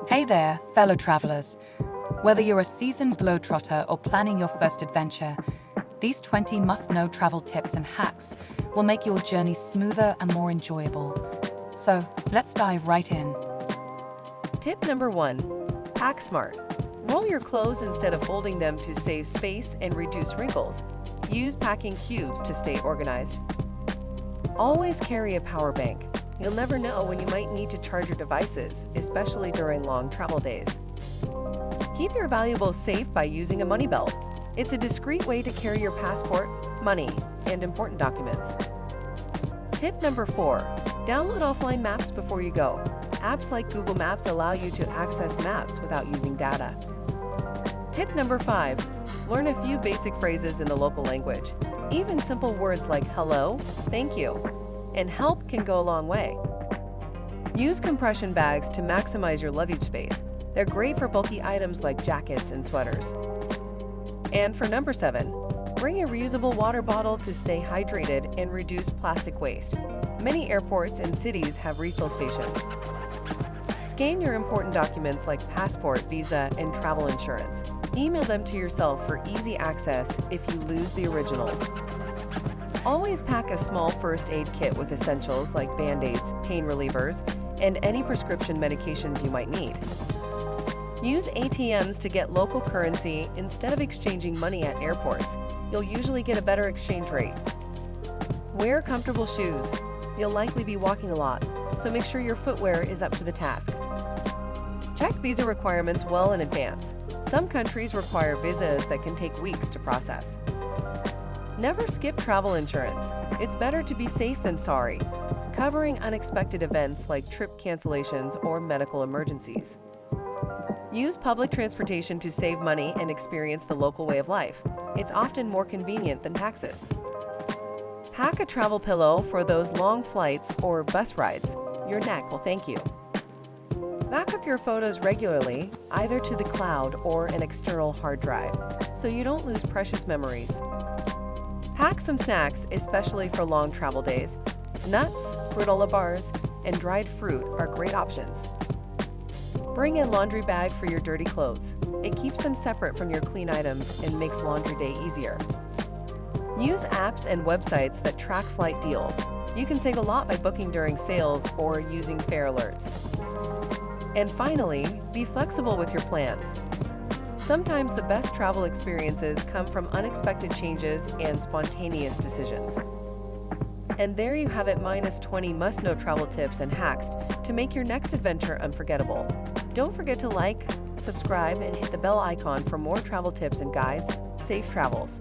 Hey there, fellow travelers. Whether you're a seasoned globetrotter or planning your first adventure, these 20 must-know travel tips and hacks will make your journey smoother and more enjoyable. So, let's dive right in. Tip number 1. Pack smart. Roll your clothes instead of folding them to save space and reduce wrinkles. Use packing cubes to stay organized. Always carry a power bank. You'll never know when you might need to charge your devices, especially during long travel days. Keep your valuables safe by using a money belt. It's a discreet way to carry your passport, money, and important documents. Tip number 4. Download offline maps before you go. Apps like Google Maps allow you to access maps without using data. Tip number 5. Learn a few basic phrases in the local language. Even simple words like hello, thank you, and help can go a long way. Use compression bags to maximize your luggage space. They're great for bulky items like jackets and sweaters. And for number 7, bring a reusable water bottle to stay hydrated and reduce plastic waste. Many airports and cities have refill stations. Scan your important documents like passport, visa, and travel insurance. Email them to yourself for easy access if you lose the originals. Always pack a small first aid kit with essentials like Band-Aids, pain relievers, and any prescription medications you might need. Use ATMs to get local currency instead of exchanging money at airports. You'll usually get a better exchange rate. Wear comfortable shoes. You'll likely be walking a lot, so make sure your footwear is up to the task. Check visa requirements well in advance. Some countries require visas that can take weeks to process. Never skip travel insurance. It's better to be safe than sorry, covering unexpected events like trip cancellations or medical emergencies. Use public transportation to save money and experience the local way of life. It's often more convenient than taxis. Pack a travel pillow for those long flights or bus rides. Your neck will thank you. Back up your photos regularly, either to the cloud or an external hard drive, so you don't lose precious memories. Pack some snacks, especially for long travel days. Nuts, granola bars, and dried fruit are great options. Bring a laundry bag for your dirty clothes. It keeps them separate from your clean items and makes laundry day easier. Use apps and websites that track flight deals. You can save a lot by booking during sales or using fare alerts. And finally, be flexible with your plans. Sometimes the best travel experiences come from unexpected changes and spontaneous decisions. And there you have it, minus 20 must-know travel tips and hacks to make your next adventure unforgettable. Don't forget to like, subscribe, and hit the bell icon for more travel tips and guides. Safe travels!